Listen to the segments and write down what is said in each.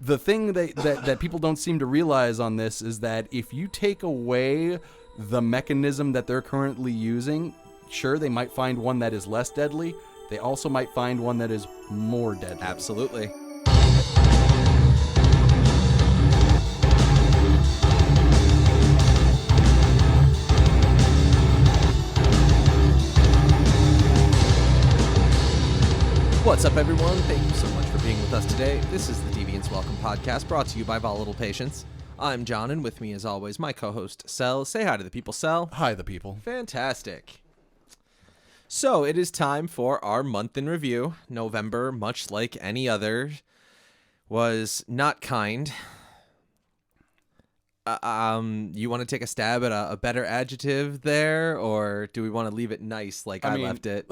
the thing that people don't seem to realize on this is that if you take away the mechanism that they're currently using, sure, they might find one that is less deadly. They also might find one that is more deadly. Absolutely. What's up, everyone? Thank you so much for being with us today. This is the Deviance Welcome Podcast, brought to you by Volatile Patience. I'm John, and with me, as always, my co-host, Sel. Say hi to the people, Sel. Hi, the people. Fantastic. So, it is time for our month in review. November, much like any other, was not kind. You want to take a stab at a better adjective there, or do we want to leave it nice like I left it?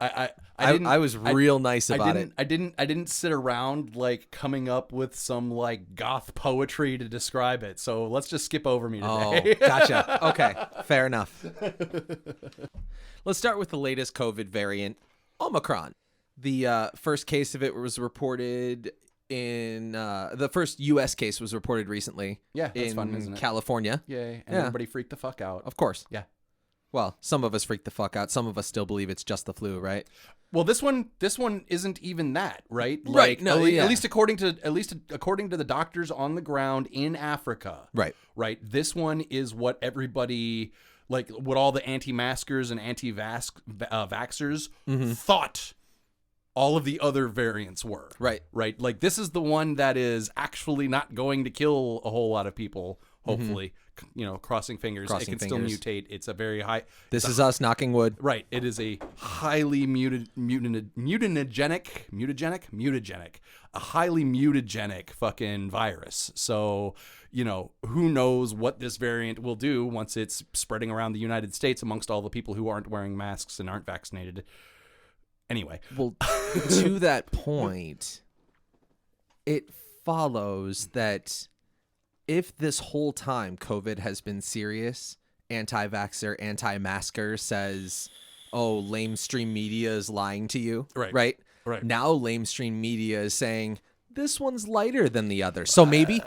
I was real nice about it. I didn't sit around like coming up with some like goth poetry to describe it. So let's just skip over me today. Oh, gotcha. Okay, fair enough. Let's start with the latest COVID variant, Omicron. The first case of it was reported in the first U.S. case was reported recently. Yeah, that's in fun, isn't it? California. Yay! And everybody freaked the fuck out. Of course. Yeah. Well, some of us freak the fuck out. Some of us still believe it's just the flu, right? Well, this one isn't even that, right? Right. Like, No, at least according to the doctors on the ground in Africa. Right. Right. This one is what everybody, like, what all the anti-maskers and anti-vaxxers thought all of the other variants were. Right. Right. Like, this is the one that is actually not going to kill a whole lot of people. Hopefully, crossing fingers. It can still mutate. It's a very high. This is us knocking wood. Right. It is a highly mutagenic, a highly mutagenic fucking virus. So, who knows what this variant will do once it's spreading around the United States amongst all the people who aren't wearing masks and aren't vaccinated. Anyway. Well, to that point, it follows that if this whole time COVID has been serious, anti-vaxxer, anti-masker says, oh, lamestream media is lying to you, right? Now lamestream media is saying, this one's lighter than the other. So maybe,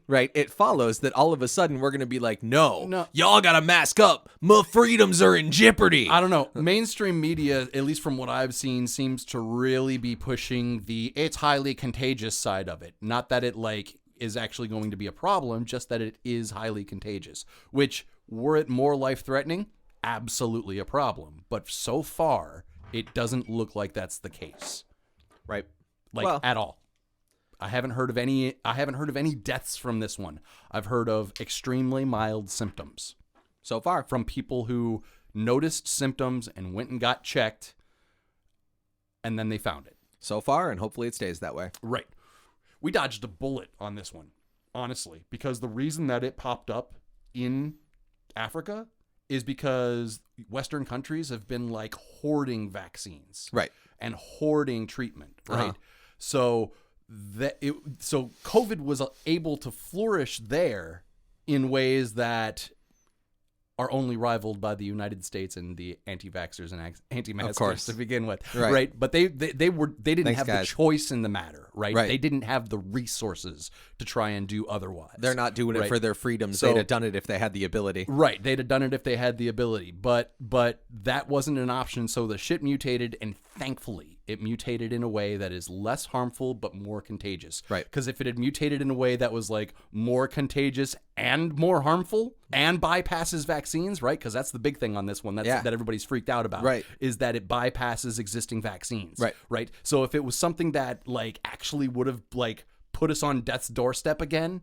right, it follows that all of a sudden we're going to be like, no, y'all got to mask up. My freedoms are in jeopardy. I don't know. Mainstream media, at least from what I've seen, seems to really be pushing the it's highly contagious side of it. Not that it, is actually going to be a problem, just that it is highly contagious, which, were it more life-threatening, absolutely a problem. But so far, it doesn't look like that's the case. Right. At all. I haven't heard of any deaths from this one. I've heard of extremely mild symptoms so far from people who noticed symptoms and went and got checked, and then they found it. So far, and hopefully it stays that way. Right. We dodged a bullet on this one, honestly, because the reason that it popped up in Africa is because Western countries have been hoarding vaccines, right, and hoarding treatment, right. So COVID was able to flourish there in ways that are only rivaled by the United States and the anti-vaxxers and anti-maskers to begin with, right? But they didn't have the choice in the matter, right? They didn't have the resources to try and do otherwise. They're not doing it for their freedoms. They'd have done it if they had the ability. Right, they'd have done it if they had the ability, but that wasn't an option, so the shit mutated, and thankfully it mutated in a way that is less harmful but more contagious. Right. Because if it had mutated in a way that was more contagious and more harmful and bypasses vaccines, right? Because that's the big thing on this one that everybody's freaked out about, right, is that it bypasses existing vaccines. Right. So if it was something that actually would have put us on death's doorstep again,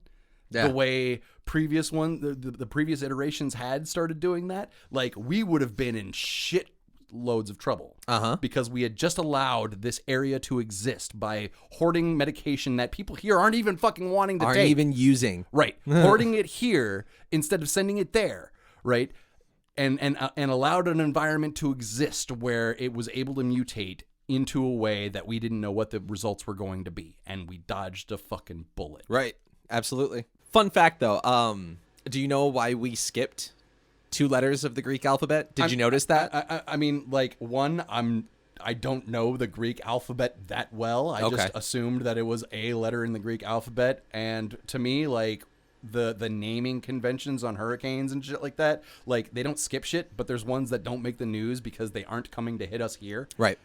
the way the previous iterations had started doing that, we would have been in shit loads of trouble because we had just allowed this area to exist by hoarding medication that people here aren't even fucking wanting to take. Aren't even using. Right. Hoarding it here instead of sending it there, right? And allowed an environment to exist where it was able to mutate into a way that we didn't know what the results were going to be, and we dodged a fucking bullet. Right. Absolutely. Fun fact, though, do you know why we skipped 2 letters of the Greek alphabet? Did you notice that? I mean, one, I'm don't know the Greek alphabet that well. I just assumed that it was a letter in the Greek alphabet. And to me, like, the naming conventions on hurricanes and shit like that, like, they don't skip shit, but there's ones that don't make the news because they aren't coming to hit us here. Right.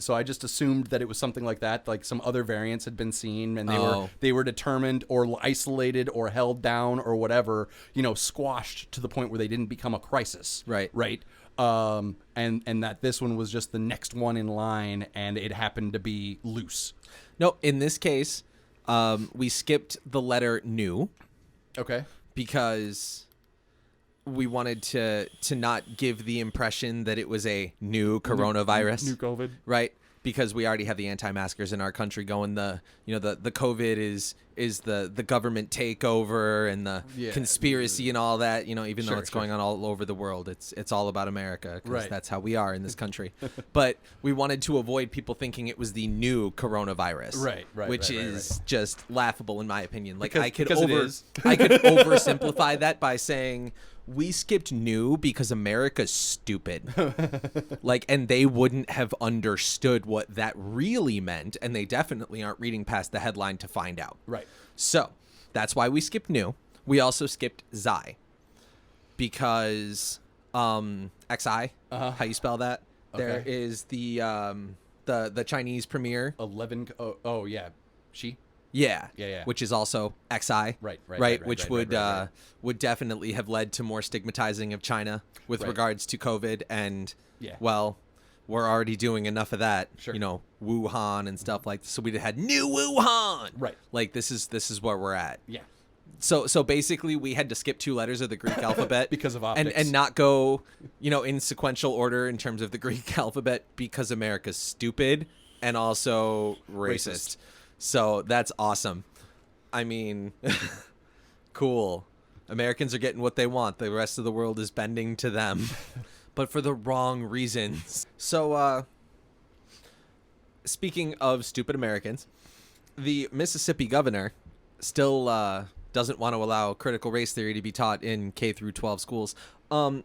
So I just assumed that it was something like that, like some other variants had been seen and they were determined or isolated or held down or whatever, you know, squashed to the point where they didn't become a crisis. Right. And that this one was just the next one in line and it happened to be loose. No, in this case, we skipped the letter new. Okay. Because we wanted to not give the impression that it was a new coronavirus. New COVID. Right? Because we already have the anti-maskers in our country going the COVID is the government takeover and the conspiracy and all that, you know, even though it's going on all over the world. It's all about America because that's how we are in this country. But we wanted to avoid people thinking it was the new coronavirus. Right. Which is just laughable in my opinion. Like I could oversimplify that by saying we skipped new because America's stupid. Like, and they wouldn't have understood what that really meant, and they definitely aren't reading past the headline to find out. Right. So that's why we skipped new. We also skipped Xi because XI, how you spell that? Okay. There is the Chinese premier. 11. Oh yeah, she. Yeah. Which is also XI. Right. Which would definitely have led to more stigmatizing of China with regards to COVID. And, well, we're already doing enough of that. You know, Wuhan and stuff like this. So we'd have had new Wuhan. Right. Like, this is where we're at. Yeah. So basically, we had to skip 2 letters of the Greek alphabet because of optics, and not go, you know, in sequential order in terms of the Greek alphabet because America's stupid and also racist. So that's awesome. I mean, cool. Americans are getting what they want. The rest of the world is bending to them, but for the wrong reasons. So, speaking of stupid Americans, the Mississippi governor still doesn't want to allow critical race theory to be taught in K through 12 schools.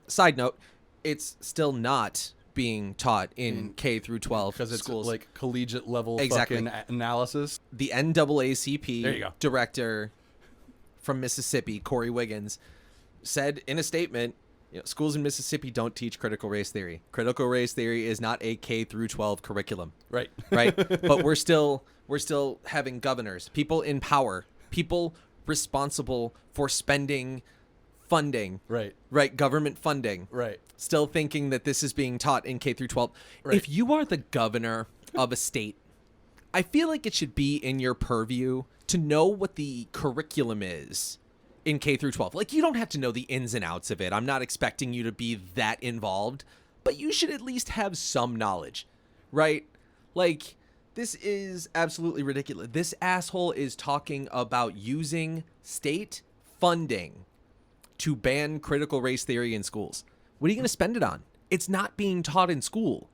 Side note, it's still not being taught in K through 12 because it's schools. Like collegiate level fucking analysis. The NAACP director from Mississippi, Corey Wiggins, said in a statement, you know, schools in Mississippi don't teach critical race theory. Critical race theory is not a K through 12 curriculum. Right. But we're still having governors, people in power, people responsible for spending funding, right, government funding, still thinking that this is being taught in K through 12. If you are the governor of a state, I feel like it should be in your purview to know what the curriculum is in K through 12. Like, you don't have to know the ins and outs of it. I'm not expecting you to be that involved, but you should at least have some knowledge, right? Like, this is absolutely ridiculous. This asshole is talking about using state funding to ban critical race theory in schools. What are you going to spend it on? It's not being taught in school.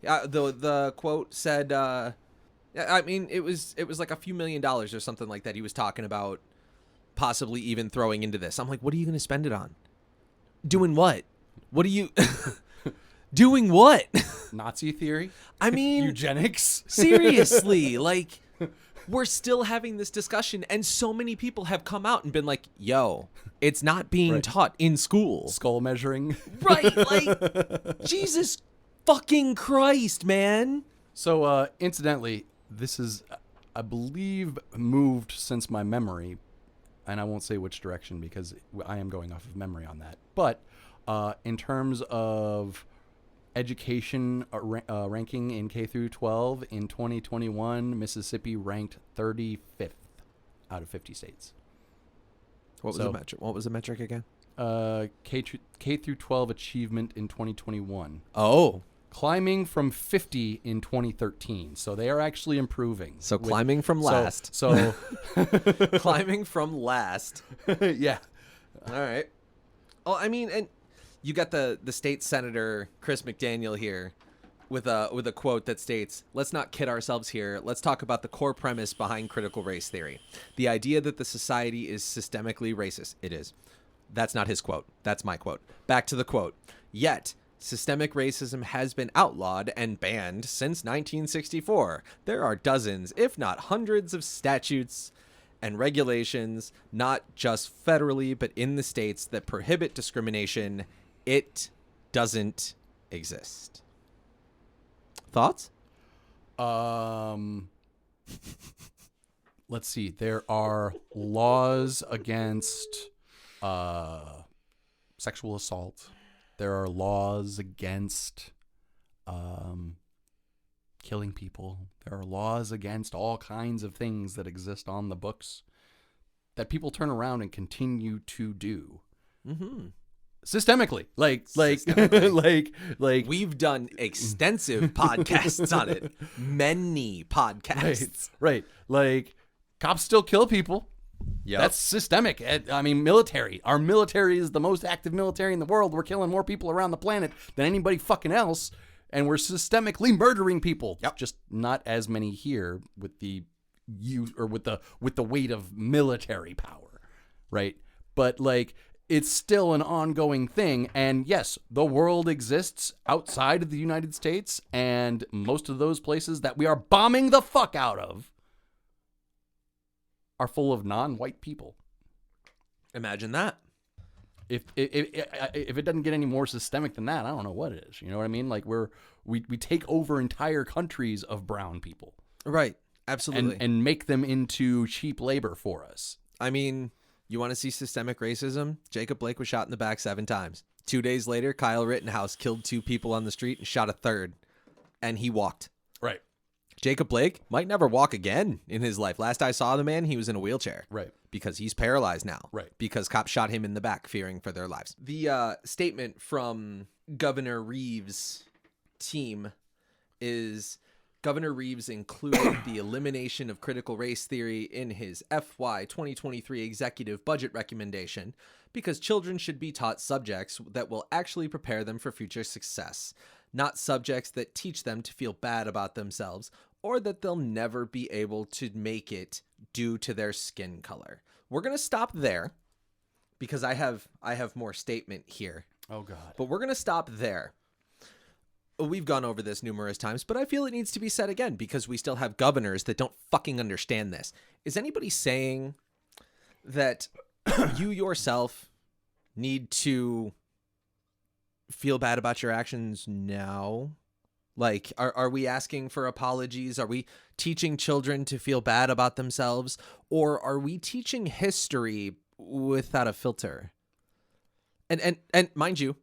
The quote said, I mean, it was like a few $1 million or something like that he was talking about possibly even throwing into this. I'm like, what are you going to spend it on? Doing what? What are you... Doing what? Nazi theory? I mean... Eugenics? Seriously, like... We're still having this discussion, and so many people have come out and been like, yo, it's not being taught in school. Skull measuring. Right, like, Jesus fucking Christ, man. So, incidentally, this is, I believe, moved since my memory, and I won't say which direction because I am going off of memory on that. But in terms of education ranking in K through 12 in 2021, Mississippi ranked 35th out of 50 states. What was the metric? What was the metric again? K through 12 achievement in 2021. Oh, climbing from 50 in 2013. So they are actually improving. So climbing from last. So climbing from last. Yeah. All right. Oh, I mean, and you got the state senator Chris McDaniel here with a quote that states, "Let's not kid ourselves here. Let's talk about the core premise behind critical race theory. The idea that the society is systemically racist. It is." That's not his quote. That's my quote. Back to the quote. "Yet, Systemic racism has been outlawed and banned since 1964. There are dozens, if not hundreds, of statutes and regulations, not just federally, but in the states, that prohibit discrimination. It doesn't exist. Thoughts? Let's see. There are laws against sexual assault. There are laws against killing people. There are laws against all kinds of things that exist on the books that people turn around and continue to do. Mm-hmm. Systemically. Like we've done extensive podcasts on it. Many podcasts. Right. Like, cops still kill people. Yeah, that's systemic. I mean, military. Our military is the most active military in the world. We're killing more people around the planet than anybody fucking else, and we're systemically murdering people. Yep. Just not as many here with the with the weight of military power, right? But like, it's still an ongoing thing. And yes, the world exists outside of the United States, and most of those places that we are bombing the fuck out of are full of non-white people. Imagine that. If it doesn't get any more systemic than that, I don't know what it is. You know what I mean? Like, we take over entire countries of brown people. Right. Absolutely. And make them into cheap labor for us. I mean, you want to see systemic racism? Jacob Blake was shot in the back 7 times. 2 days later, Kyle Rittenhouse killed 2 people on the street and shot a third. And he walked. Right. Jacob Blake might never walk again in his life. Last I saw the man, he was in a wheelchair. Right. Because he's paralyzed now. Right. Because cops shot him in the back, fearing for their lives. The statement from Governor Reeves' team is... Governor Reeves included the elimination of critical race theory in his FY 2023 executive budget recommendation because children should be taught subjects that will actually prepare them for future success, not subjects that teach them to feel bad about themselves or that they'll never be able to make it due to their skin color. We're going to stop there because I have more statement here. Oh, God. But we're going to stop there. We've gone over this numerous times, but I feel it needs to be said again because we still have governors that don't fucking understand this. Is anybody saying that you yourself need to feel bad about your actions now? Like, are we asking for apologies? Are we teaching children to feel bad about themselves? Or are we teaching history without a filter? And mind you,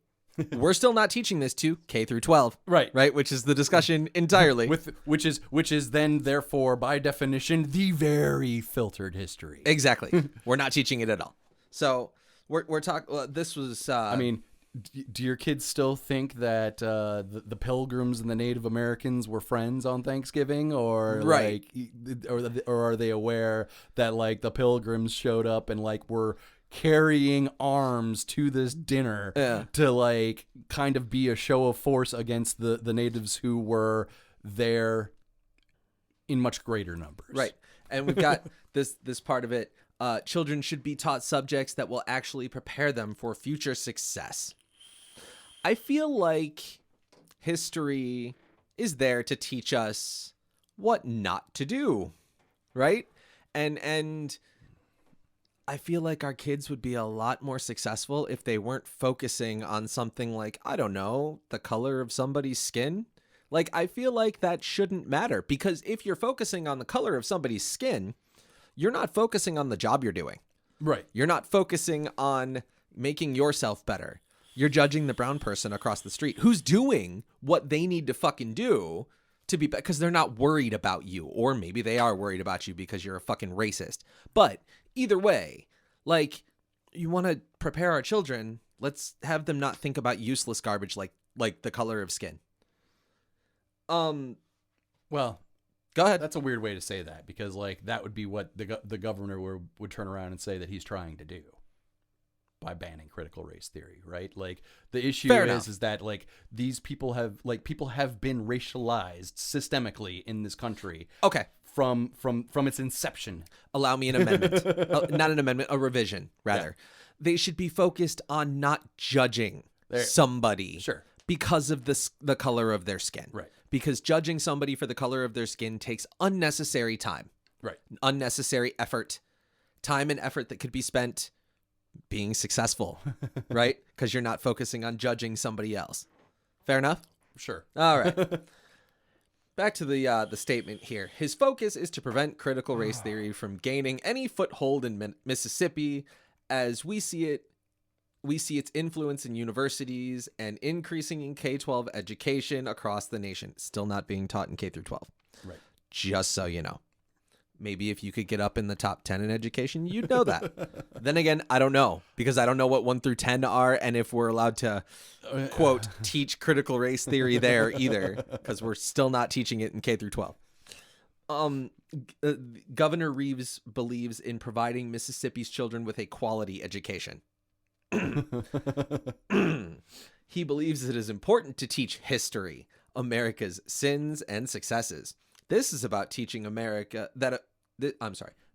we're still not teaching this to K through 12. Right. Right. Which is the discussion entirely. Which is then, therefore, by definition, the very filtered history. Exactly. We're not teaching it at all. So we're talking, this was, I mean, do your kids still think that the Pilgrims and the Native Americans were friends on Thanksgiving, or right, or are they aware that like the Pilgrims showed up and like were carrying arms to this dinner to like kind of be a show of force against the natives who were there in much greater numbers? Right. And we've got this part of it. Children should be taught subjects that will actually prepare them for future success. I feel like history is there to teach us what not to do, right? And I feel like our kids would be a lot more successful if they weren't focusing on something like, I don't know, the color of somebody's skin. Like, I feel like that shouldn't matter, because if you're focusing on the color of somebody's skin, you're not focusing on the job you're doing. Right. You're not focusing on making yourself better. You're judging the brown person across the street who's doing what they need to fucking do to be better, because they're not worried about you. Or maybe they are worried about you because you're a fucking racist. But either way, like, you want to prepare our children, let's have them not think about useless garbage like the color of skin. Well, go ahead. That's a weird way to say that, because like that would be what the governor would turn around and say that he's trying to do by banning critical race theory, right? Like, the issue is that like these people have been racialized systemically in this country. Okay. From its inception. Allow me an amendment. Not an amendment, a revision, rather. Yeah. They should be focused on not judging somebody because of the color of their skin. Right. Because judging somebody for the color of their skin takes unnecessary time. Right. Unnecessary effort. Time and effort that could be spent being successful, right? Because you're not focusing on judging somebody else. Fair enough? Sure. All right. Back to the statement here. His focus is to prevent critical race theory from gaining any foothold in Mississippi. As we see its influence in universities and increasing in K-12 education across the nation. Still not being taught in K through 12. Right. Just so you know. Maybe if you could get up in the top 10 in education, you'd know that. Then again, I don't know, because I don't know what 1 through 10 are, and if we're allowed to, quote, teach critical race theory there either, because we're still not teaching it in K through 12. Governor Reeves believes in providing Mississippi's children with a quality education. He believes it is important to teach history, America's sins and successes. This is about teaching America that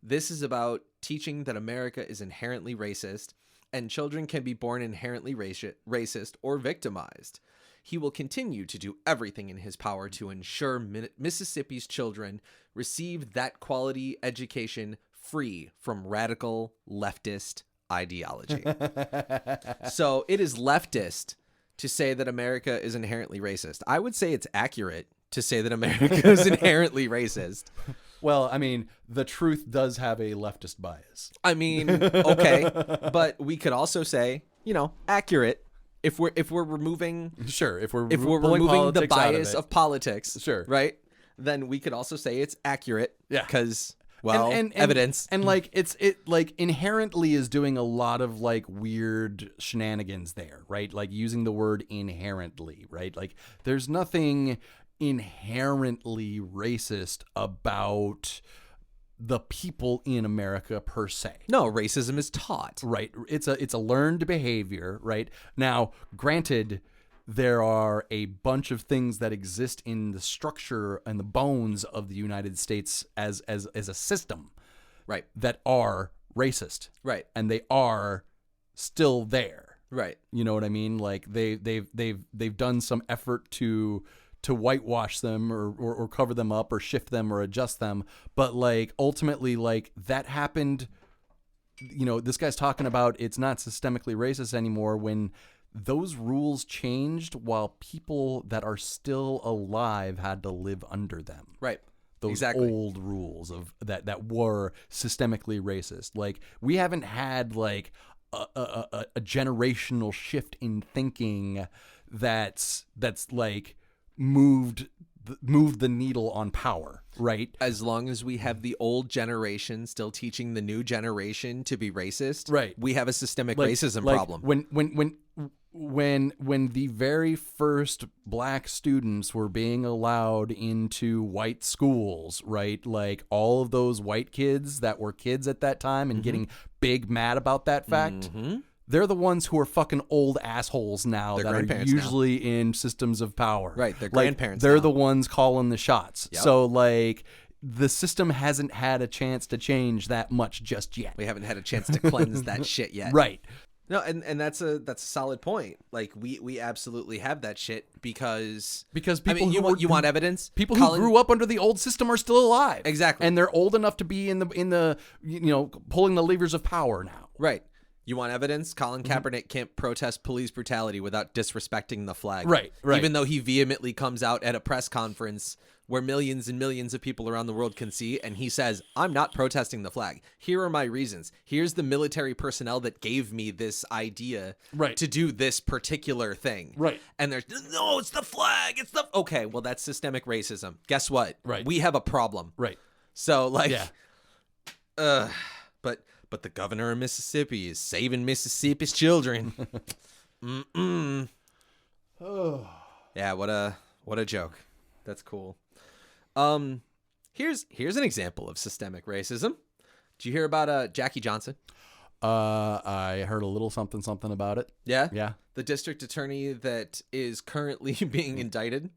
This is about teaching that America is inherently racist and children can be born inherently racist or victimized. He will continue to do everything in his power to ensure Mississippi's children receive that quality education free from radical leftist ideology. So it is leftist to say that America is inherently racist. I would say it's accurate to say that America is inherently racist. Well, I mean, the truth does have a leftist bias. I mean, okay, but we could also say, accurate if we're removing if we're removing the bias of politics, sure, right? Then we could also say it's accurate, yeah, because evidence and it inherently is doing a lot of like weird shenanigans there, right? Like using the word inherently, right? Like there's nothing inherently racist about the people in America per se. No, racism is taught. Right. It's a learned behavior, right? Now, granted, there are a bunch of things that exist in the structure and the bones of the United States as a system, right, that are racist. Right. And they are still there. Right. You know what I mean? Like they've done some effort to whitewash them or cover them up or shift them or adjust them. But like ultimately, like that happened, this guy's talking about it's not systemically racist anymore when those rules changed while people that are still alive had to live under them. Right. Those old rules of that were systemically racist. Like we haven't had like a generational shift in thinking that's like moved the needle on power, right? As long as we have the old generation still teaching the new generation to be racist, right, we have a systemic racism problem. When the very first black students were being allowed into white schools, right? Like all of those white kids that were kids at that time and getting big mad about that fact. They're the ones who are fucking old assholes now that are usually in systems of power. Right, they're grandparents. They're the ones calling the shots. Yep. So like the system hasn't had a chance to change that much just yet. We haven't had a chance to cleanse that shit yet. Right. No, and that's a solid point. Like we absolutely have that shit because people you want evidence. People who grew up under the old system are still alive. Exactly. And they're old enough to be in the pulling the levers of power now. Right. You want evidence? Colin Kaepernick can't protest police brutality without disrespecting the flag. Right. Even though he vehemently comes out at a press conference where millions and millions of people around the world can see, and he says, I'm not protesting the flag. Here are my reasons. Here's the military personnel that gave me this idea to do this particular thing. Right. And there's, no, it's the flag. Okay, well, that's systemic racism. Guess what? Right. We have a problem. Right. So, But the governor of Mississippi is saving Mississippi's children. Oh. Yeah, what a joke. That's cool. Here's an example of systemic racism. Did you hear about Jackie Johnson? I heard a little something about it. Yeah? Yeah. The district attorney that is currently being indicted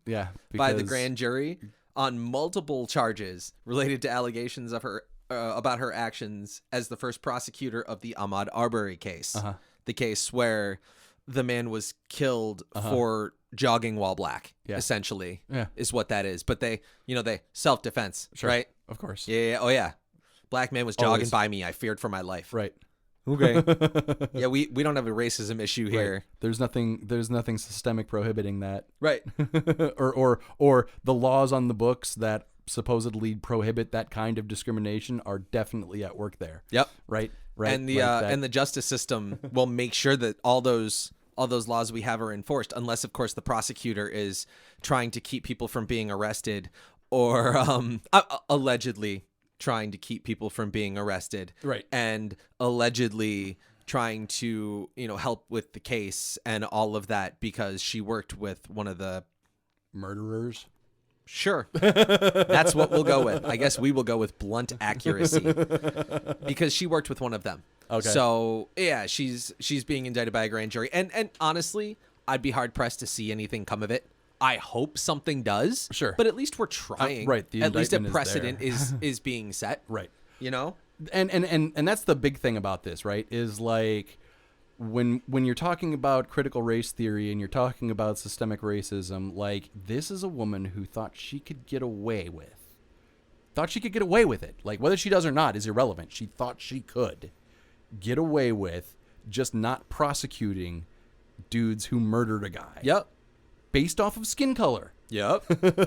by the grand jury on multiple charges related to allegations of her about her actions as the first prosecutor of the Ahmaud Arbery case. The case where the man was killed for jogging while black, essentially, is what that is. But they self-defense, right? Of course. Yeah. Oh, yeah. Black man was jogging by me. I feared for my life. Right. Okay. Yeah, we don't have a racism issue here. Right. There's nothing systemic prohibiting that. Right. or the laws on the books that supposedly prohibit that kind of discrimination are definitely at work there. Yep. Right. And the justice system will make sure that all those laws we have are enforced, unless of course the prosecutor is trying to keep people from being arrested or allegedly trying to keep people from being arrested, right, and allegedly trying to help with the case and all of that because she worked with one of the murderers. Sure, that's what we'll go with. I guess we will go with blunt accuracy because she worked with one of them. Okay. So yeah, she's being indicted by a grand jury, and honestly, I'd be hard pressed to see anything come of it. I hope something does. Sure. But at least we're trying. Right. At least a precedent is being set. Right. And that's the big thing about this, right? Is like when you're talking about critical race theory and you're talking about systemic racism, like this is a woman who thought she could get away with it. Like whether she does or not is irrelevant. She thought she could get away with just not prosecuting dudes who murdered a guy. Yep. Based off of skin color. Yep.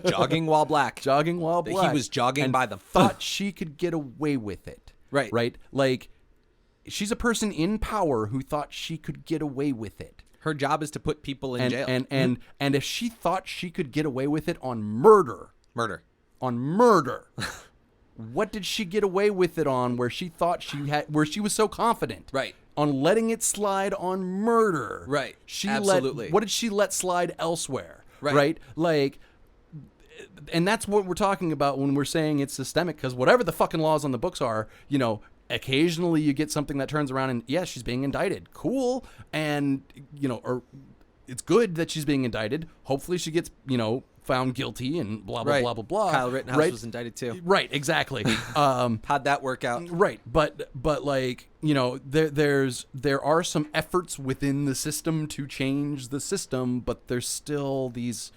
Jogging while black. He was jogging and by the thought she could get away with it. Right. Right? Like, she's a person in power who thought she could get away with it. Her job is to put people in jail. And if she thought she could get away with it on murder. What did she get away with it on where she was so confident? Right. On letting it slide on murder. Right. Absolutely. What did she let slide elsewhere? Right. Like, and that's what we're talking about when we're saying it's systemic, because whatever the fucking laws on the books are, occasionally you get something that turns around and, yes, she's being indicted. Cool. And, or it's good that she's being indicted. Hopefully she gets, found guilty and blah, blah, blah, blah, blah. Kyle Rittenhouse was indicted too. Right, exactly. How'd that work out? Right, but like, there are some efforts within the system to change the system, but there's still these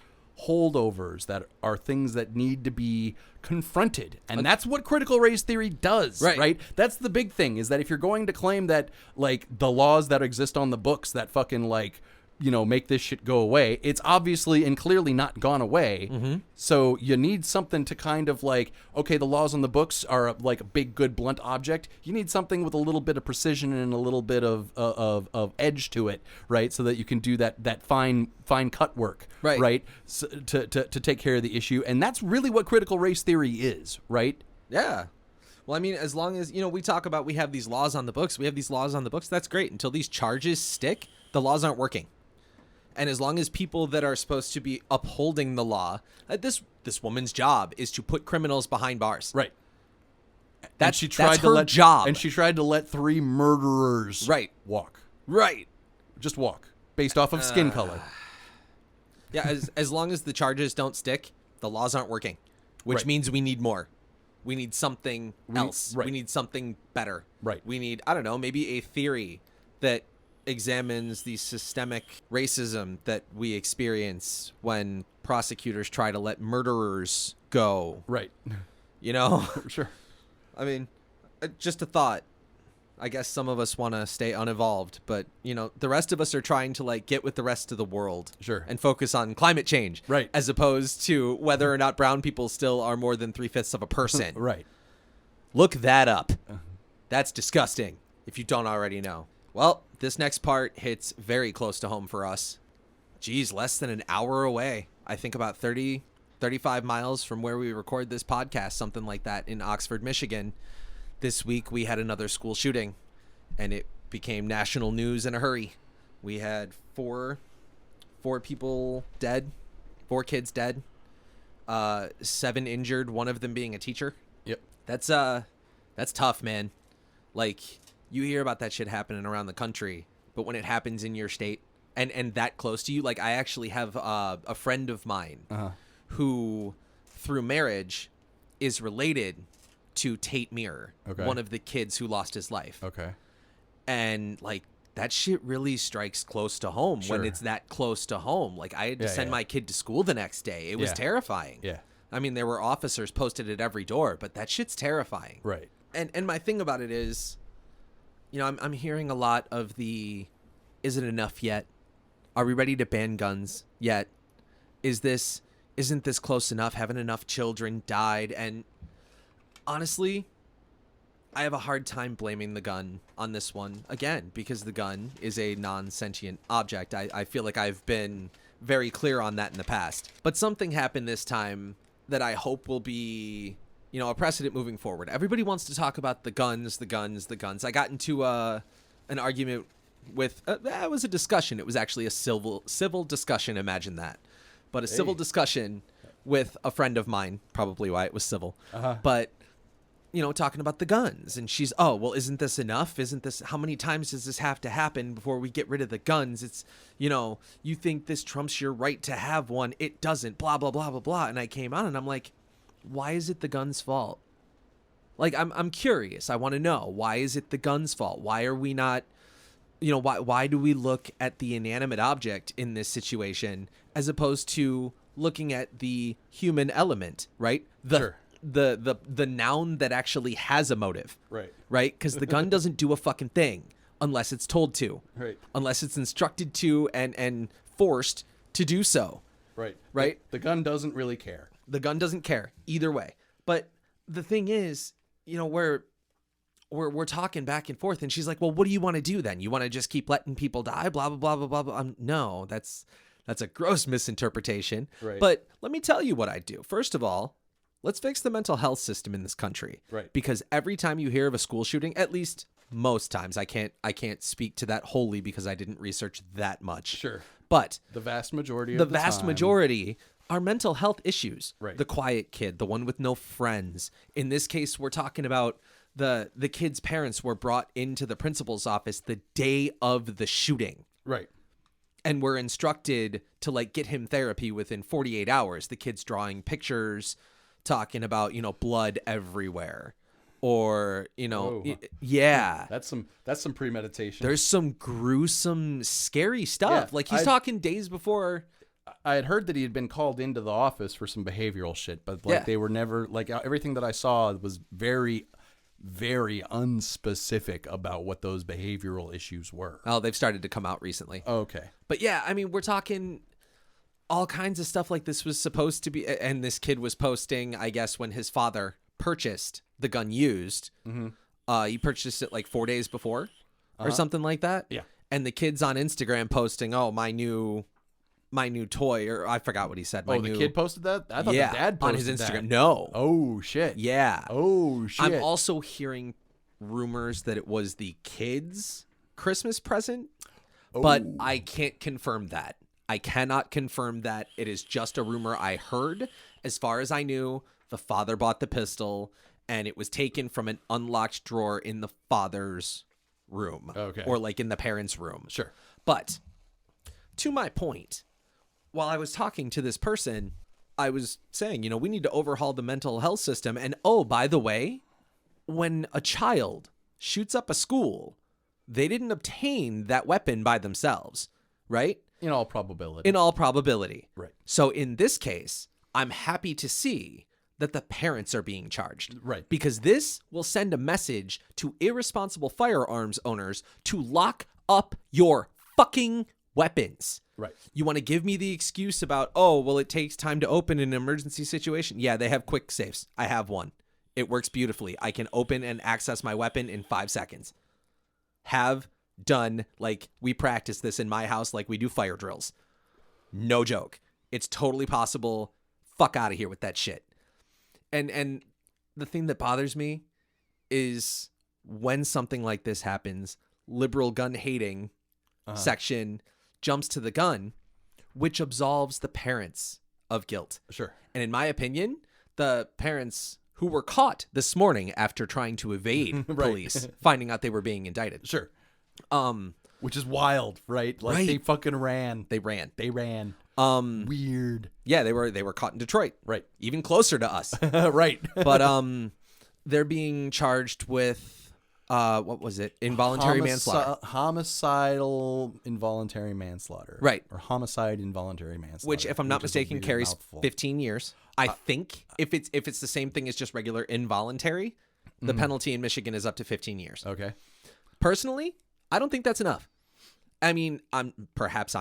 holdovers that are things that need to be confronted. And that's what critical race theory does, right? That's the big thing, is that if you're going to claim that, like, the laws that exist on the books that fucking, like, make this shit go away, it's obviously and clearly not gone away. Mm-hmm. So you need something to kind of like, okay, the laws on the books are like a big, good, blunt object. You need something with a little bit of precision and a little bit of edge to it, right? So that you can do that fine cut work, right? So, to take care of the issue. And that's really what critical race theory is, right? Yeah. Well, I mean, as long as, we talk about we have these laws on the books, that's great. Until these charges stick, the laws aren't working. And as long as people that are supposed to be upholding the law, this woman's job is to put criminals behind bars. Right. That's her job. And she tried to let 3 murderers walk. Right. Just walk. Based off of skin color. Yeah, as long as the charges don't stick, the laws aren't working. Which means we need more. We need something else. We need something better. Right. We need, I don't know, maybe a theory that examines the systemic racism that we experience when prosecutors try to let murderers go. Right. Sure. I mean, just a thought. I guess some of us want to stay unevolved, but the rest of us are trying to like get with the rest of the world. Sure. And focus on climate change. Right. As opposed to whether or not brown people still are more than 3/5 of a person. Right. Look that up. That's disgusting if you don't already know. Well, this next part hits very close to home for us. Geez, less than an hour away. I think about 30, 35 miles from where we record this podcast, something like that, in Oxford, Michigan. This week we had another school shooting, and it became national news in a hurry. We had four people dead, 4 kids dead, 7 injured, one of them being a teacher. Yep. That's tough, man. Like, you hear about that shit happening around the country, but when it happens in your state and that close to you, like I actually have a friend of mine who, through marriage, is related to Tate Mirror, one of the kids who lost his life. Okay. And like that shit really strikes close to home when it's that close to home. Like, I had to send my kid to school the next day. It was terrifying. Yeah. I mean, there were officers posted at every door, but that shit's terrifying. Right. And my thing about it is, I'm hearing a lot of the, is it enough yet? Are we ready to ban guns yet? Isn't this close enough? Haven't enough children died? And honestly, I have a hard time blaming the gun on this one, again, because the gun is a non-sentient object. I feel like I've been very clear on that in the past. But something happened this time that I hope will be, a precedent moving forward. Everybody wants to talk about the guns. I got into an argument with, it was a discussion. It was actually a civil discussion, imagine that. But a civil discussion with a friend of mine, probably why it was civil. But talking about the guns, and she's, oh, well, isn't this enough? How many times does this have to happen before we get rid of the guns? It's, you think this trumps your right to have one. It doesn't, blah, blah, blah, blah, blah. And I came on and I'm like, why is it the gun's fault? Like, I'm curious. I want to know, why is it the gun's fault? Why are we not, why do we look at the inanimate object in this situation as opposed to looking at the human element, right? The noun that actually has a motive, right? Because the gun doesn't do a fucking thing unless it's told to, unless it's instructed to and forced to do so, right. The gun doesn't really care. The gun doesn't care either way. But the thing is, we're talking back and forth, and she's like, well, what do you want to do then? You want to just keep letting people die, blah blah blah blah blah blah. No, that's a gross misinterpretation. But let me tell you what I do. First of all, let's fix the mental health system in this country. Because every time you hear of a school shooting, at least most times, I can't speak to that wholly because I didn't research that much. But the vast majority majority are mental health issues. Right. The quiet kid, the one with no friends. In this case, we're talking about the kid's parents were brought into the principal's office the day of the shooting. Right. And were instructed to get him therapy within 48 hours. The kid's drawing pictures, talking about, blood everywhere. Or, yeah. That's some premeditation. There's some gruesome, scary stuff. Yeah, he's talking days before. I had heard that he had been called into the office for some behavioral shit, but they were never, everything that I saw was very, very unspecific about what those behavioral issues were. Oh, they've started to come out recently. Okay. But yeah, I mean, we're talking all kinds of stuff like this was supposed to be, and this kid was posting, I guess, when his father purchased the gun used. He purchased it 4 days before or something like that. Yeah. And the kid's on Instagram posting, oh, my new toy, or I forgot what he said. The kid posted that? I thought the dad posted on his Instagram. that. No. Oh, shit. Yeah. Oh, shit. I'm also hearing rumors that it was the kid's Christmas present, but I can't confirm that. I cannot confirm that. It is just a rumor I heard. As far as I knew, the father bought the pistol, and it was taken from an unlocked drawer in the father's room. Okay. Or in the parents' room. Sure. But to my point, while I was talking to this person, I was saying, we need to overhaul the mental health system. And oh, by the way, when a child shoots up a school, they didn't obtain that weapon by themselves, right? In all probability. Right. So in this case, I'm happy to see that the parents are being charged. Right. Because this will send a message to irresponsible firearms owners to lock up your fucking weapons. Right. You want to give me the excuse about, oh, well, it takes time to open in an emergency situation. Yeah, they have quick safes. I have one. It works beautifully. I can open and access my weapon in 5 seconds. Have done, we practice this in my house like we do fire drills. No joke. It's totally possible. Fuck out of here with that shit. And the thing that bothers me is when something like this happens, liberal gun hating section jumps to the gun, which absolves the parents of guilt. Sure. And in my opinion, the parents who were caught this morning after trying to evade police, finding out they were being indicted. Sure. Which is wild, right? They fucking ran. They ran. Weird. Yeah, they were caught in Detroit. Right. Even closer to us. Right. But they're being charged with what was it? Involuntary manslaughter. Homicidal involuntary manslaughter. Right. Or homicide involuntary manslaughter. Which, if I'm not is a mistaken, weird carries mouthful. 15 years. I think if it's the same thing as just regular involuntary, the penalty in Michigan is up to 15 years. Okay. Personally, I don't think that's enough. I mean, I'm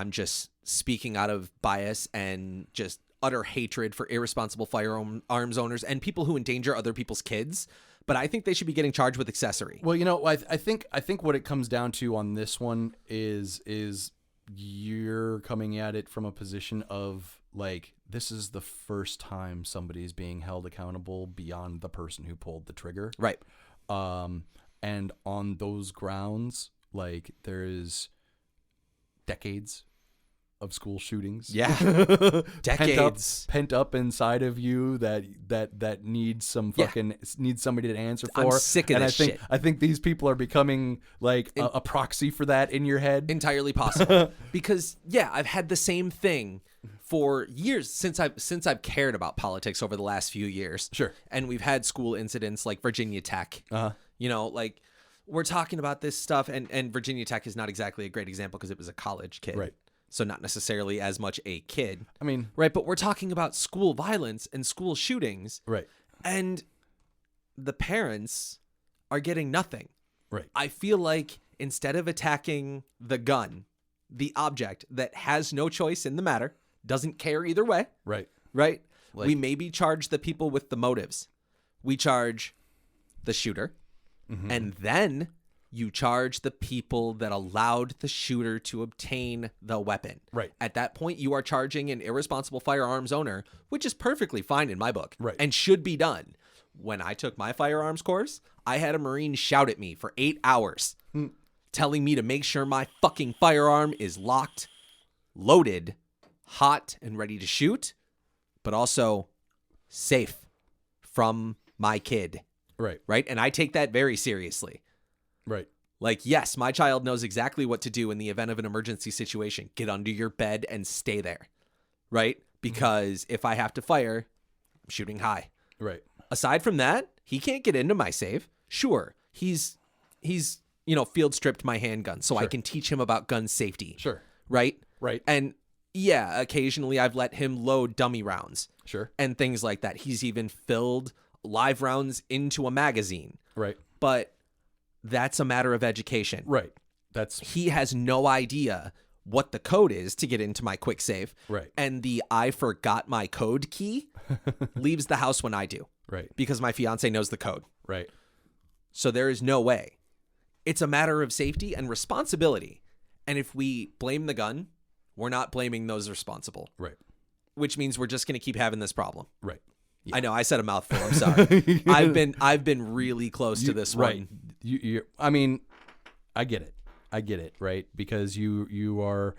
just speaking out of bias and just utter hatred for irresponsible firearms owners and people who endanger other people's kids. But I think they should be getting charged with accessory. Well, I think what it comes down to on this one is you're coming at it from a position of like, this is the first time somebody's being held accountable beyond the person who pulled the trigger. Right. And on those grounds, like, there is decades of school shootings. Yeah. Decades pent up inside of you that needs some fucking needs somebody to answer for. I'm sick of this shit. I think these people are becoming like a proxy for that in your head. Entirely possible. Because I've had the same thing for years since I've cared about politics over the last few years. Sure. And we've had school incidents like Virginia Tech. Like, we're talking about this stuff, and Virginia Tech is not exactly a great example because it was a college kid. Right. So not necessarily as much a kid. I mean, right, but we're talking about school violence and school shootings. Right. And the parents are getting nothing. Right. I feel like instead of attacking the gun, the object that has no choice in the matter, doesn't care either way. Right. Right? Like, we maybe charge the people with the motives. We charge the shooter. Mm-hmm. And then you charge the people that allowed the shooter to obtain the weapon. Right. At that point, you are charging an irresponsible firearms owner, which is perfectly fine in my book. Right. And should be done. When I took my firearms course, I had a Marine shout at me for 8 hours, telling me to make sure my fucking firearm is locked, loaded, hot, and ready to shoot, but also safe from my kid. Right. Right. And I take that very seriously. Right. Like, yes, my child knows exactly what to do in the event of an emergency situation. Get under your bed and stay there. Right. Because if I have to fire, I'm shooting high. Right. Aside from that, he can't get into my safe. Sure. He's field stripped my handgun so I can teach him about gun safety. Sure. Right. Right. And occasionally I've let him load dummy rounds. Sure. And things like that. He's even filled live rounds into a magazine. Right. But that's a matter of education. Right. He has no idea what the code is to get into my quick save. Right. And the I forgot my code key leaves the house when I do. Right. Because my fiance knows the code. Right. So there is no way. It's a matter of safety and responsibility. And if we blame the gun, we're not blaming those responsible. Right. Which means we're just going to keep having this problem. Right. Yeah. I know I said a mouthful. I'm sorry. I've been really close to this right. one. I mean, I get it. Right. Because you are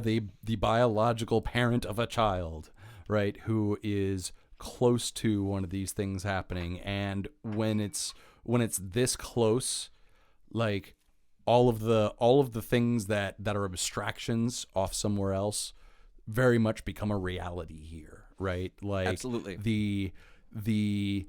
the biological parent of a child, right, who is close to one of these things happening. And when it's this close, like all of the things that are abstractions off somewhere else very much become a reality here. Right. Like, absolutely. The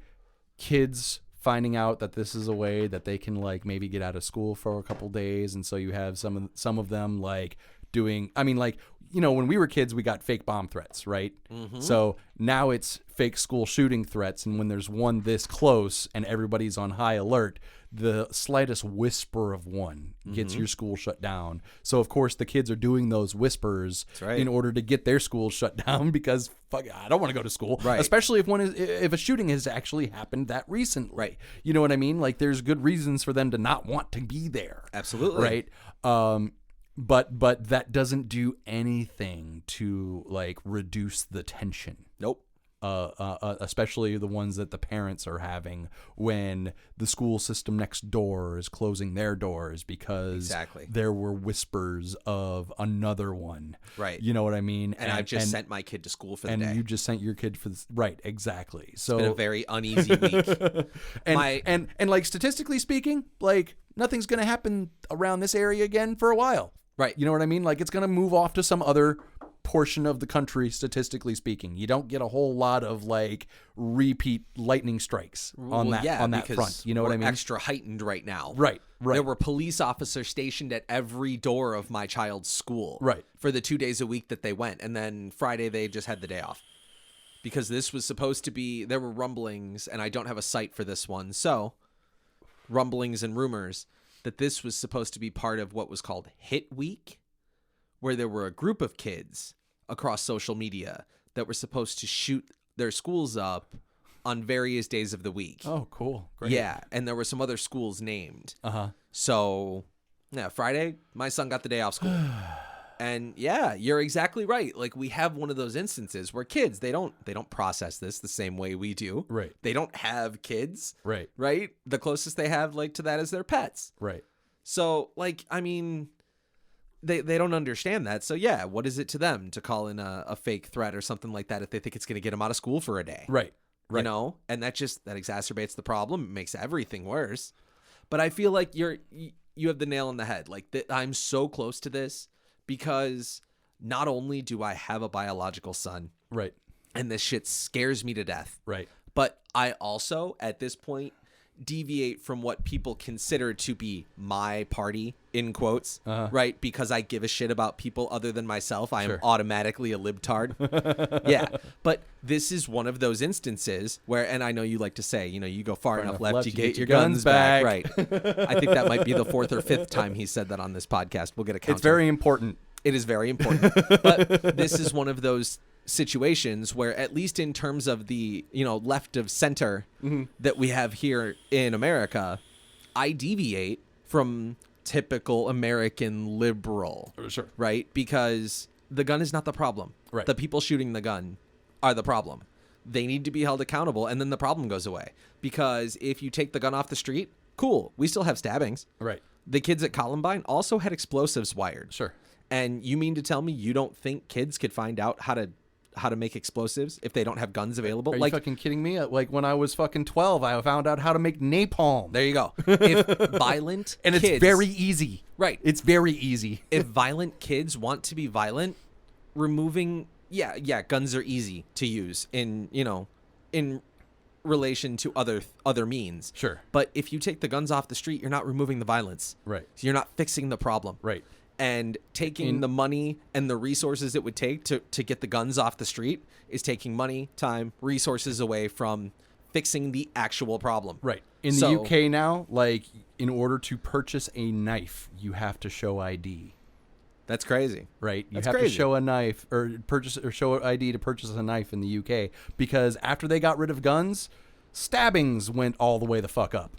kids finding out that this is a way that they can like maybe get out of school for a couple days. And so you have some of them like doing, I mean, like, when we were kids, we got fake bomb threats, right? Mm-hmm. So now it's fake school shooting threats. And when there's one this close and everybody's on high alert, the slightest whisper of one gets your school shut down. So, of course, the kids are doing those whispers in order to get their school shut down because, fuck, I don't want to go to school. Right. Especially if a shooting has actually happened that recently. Right. You know what I mean? Like, there's good reasons for them to not want to be there. Absolutely. Right? But that doesn't do anything to, like, reduce the tension. Nope. Especially the ones that the parents are having when the school system next door is closing their doors because there were whispers of another one. Right. You know what I mean? And I've just sent my kid to school for the day. And you just sent your kid for this. Right. Exactly. So it's been a very uneasy week. and like statistically speaking, like nothing's going to happen around this area again for a while. Right. You know what I mean? Like it's going to move off to some other portion of the country, statistically speaking. You don't get a whole lot of like repeat lightning strikes on that front. You know what I mean? Extra heightened right now. Right. There were police officers stationed at every door of my child's school. Right. For the 2 days a week that they went, and then Friday they just had the day off because this was supposed to be. There were rumblings, and I don't have a site for this one. So, rumblings and rumors that this was supposed to be part of what was called Hit Week, where there were a group of kids across social media that were supposed to shoot their schools up on various days of the week. Oh, cool. Great. Yeah, and there were some other schools named. Uh-huh. So, yeah, Friday, my son got the day off school. And yeah, you're exactly right. Like, we have one of those instances where kids, they don't process this the same way we do. Right. They don't have kids. Right. Right? The closest they have like to that is their pets. Right. So, like, I mean, they don't understand that. So yeah, what is it to them to call in a fake threat or something like that if they think it's going to get them out of school for a day? Right. Right. You know? And that exacerbates the problem. It makes everything worse. But I feel like you have the nail on the head. Like, I'm so close to this because not only do I have a biological son, right, and this shit scares me to death, right, but I also, at this point, deviate from what people consider to be my party, in quotes, right? Because I give a shit about people other than myself. I am automatically a libtard. Yeah. But this is one of those instances where, and I know you like to say, you know, you go far enough left, you get your guns back. Right. I think that might be the fourth or fifth time he said that on this podcast. We'll get a count. It's very important. It is very important. But this is one of those situations where, at least in terms of the, you know, left of center that we have here in America, I deviate from typical American liberal. Sure. Right? Because the gun is not the problem. Right. The people shooting the gun are the problem. They need to be held accountable, and then the problem goes away. Because if you take the gun off the street, cool, we still have stabbings. Right. The kids at Columbine also had explosives wired. Sure. And you mean to tell me you don't think kids could find out how to make explosives if they don't have guns available? Are you fucking kidding me? Like, when I was fucking 12, I found out how to make napalm. There you go. If violent and kids, it's very easy. Right. It's very easy. If violent kids want to be violent, removing guns are easy to use in relation to other means. Sure. But if you take the guns off the street, you're not removing the violence. Right. So you're not fixing the problem. Right. And taking the money and the resources it would take to get the guns off the street is taking money, time, resources away from fixing the actual problem. Right. In the UK now, like, in order to purchase a knife, you have to show ID. That's crazy. Right. You have to show a knife or show ID to purchase a knife in the UK, because after they got rid of guns, stabbings went all the way the fuck up.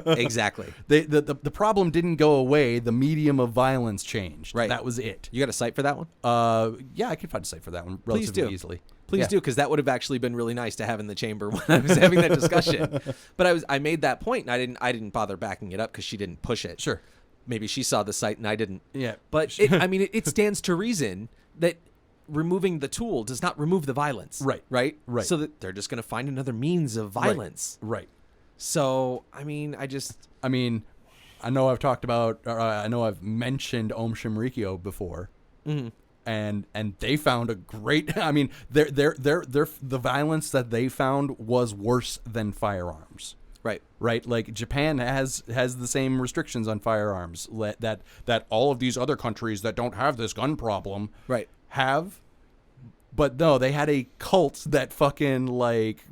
Exactly. The problem didn't go away. The medium of violence changed. Right. That was it. You got a site for that one? Yeah, I could find a site for that one relatively easily. Please do, because that would have actually been really nice to have in the chamber when I was having that discussion. But I made that point, and I didn't bother backing it up because she didn't push it. Sure. Maybe she saw the site and I didn't. Yeah. But it stands to reason that removing the tool does not remove the violence. Right. Right? Right. So that they're just going to find another means of violence. Right. So, I know I've talked about, I know I've mentioned Om Shinrikyo before. Mm-hmm. And they found a great, the violence that they found was worse than firearms. Right. Right. Like, Japan has the same restrictions on firearms that all of these other countries that don't have this gun problem have. But no, they had a cult that fucking like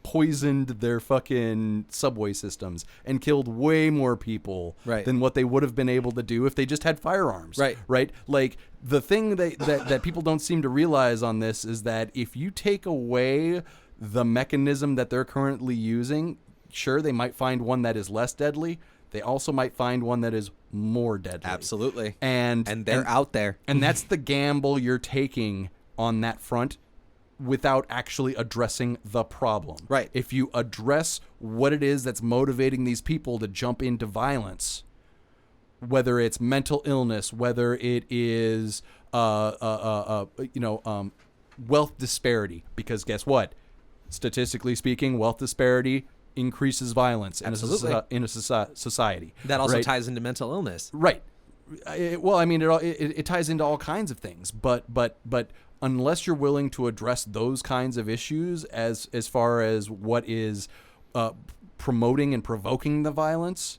poisoned their fucking subway systems and killed way more people than what they would have been able to do if they just had firearms. Right. Right. Like, the thing that people don't seem to realize on this is that if you take away the mechanism that they're currently using, sure, they might find one that is less deadly. They also might find one that is more deadly. Absolutely. And they're out there. And that's the gamble you're taking on that front without actually addressing the problem. Right. If you address what it is that's motivating these people to jump into violence, whether it's mental illness, whether it is wealth disparity, because guess what? Statistically speaking, wealth disparity increases violence in a society. That also ties into mental illness. Right. Well, I mean, it ties into all kinds of things, but unless you're willing to address those kinds of issues as far as what is promoting and provoking the violence,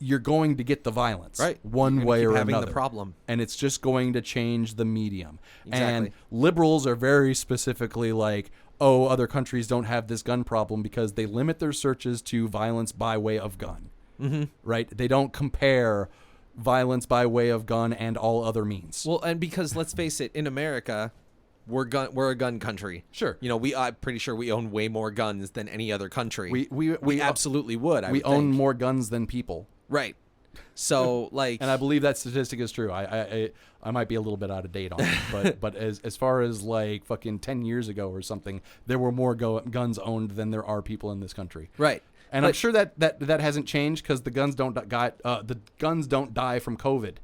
you're going to get the violence, right? One way or having another. The problem, and it's just going to change the medium. Exactly. And liberals are very specifically like, oh, other countries don't have this gun problem because they limit their searches to violence by way of gun. Mm-hmm. Right? They don't compare violence by way of gun and all other means. Well, and because let's face it, in America, we're a gun country. Sure. You know, I'm pretty sure we own way more guns than any other country. We absolutely would. We own more guns than people. Right. So like, and I believe that statistic is true. I might be a little bit out of date on it, but as far as like fucking 10 years ago or something, there were more guns owned than there are people in this country. Right. And I'm sure that hasn't changed because the guns don't die from COVID.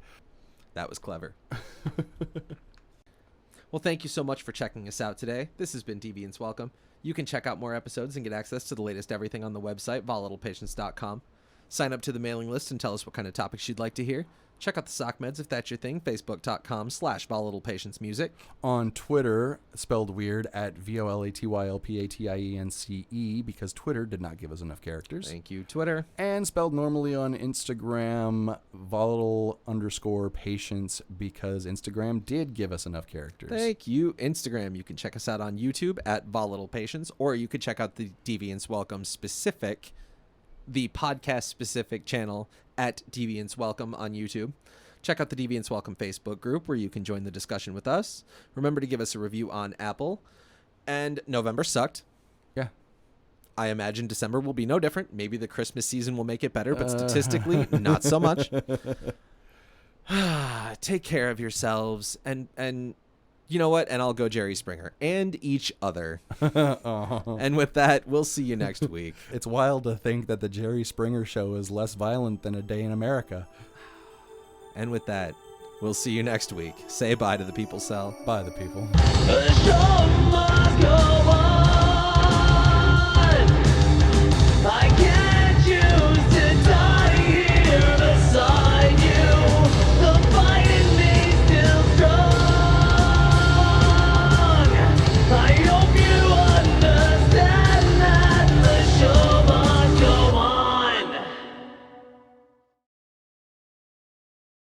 That was clever. Well, thank you so much for checking us out today. This has been Deviance Welcome. You can check out more episodes and get access to the latest everything on the website, volatilepatience.com. Sign up to the mailing list and tell us what kind of topics you'd like to hear. Check out the sock meds if that's your thing, facebook.com/volatilepatiencemusic. On Twitter, spelled weird, at VOLATYLPATIENCE, because Twitter did not give us enough characters. Thank you, Twitter. And spelled normally on Instagram, volatile_patience, because Instagram did give us enough characters. Thank you, Instagram. You can check us out on YouTube at Volatile Patience, or you could check out the Deviance Welcome specific, the podcast specific channel at Deviance Welcome on YouTube. Check out the Deviance Welcome Facebook group where you can join the discussion with us. Remember to give us a review on Apple. And November sucked. Yeah. I imagine December will be no different. Maybe the Christmas season will make it better, but statistically, not so much. Take care of yourselves and you know what? And I'll go Jerry Springer. And each other. And with that, we'll see you next week. It's wild to think that the Jerry Springer show is less violent than A Day in America. And with that, we'll see you next week. Say bye to the people, Cell. Bye, the people. The show must go on.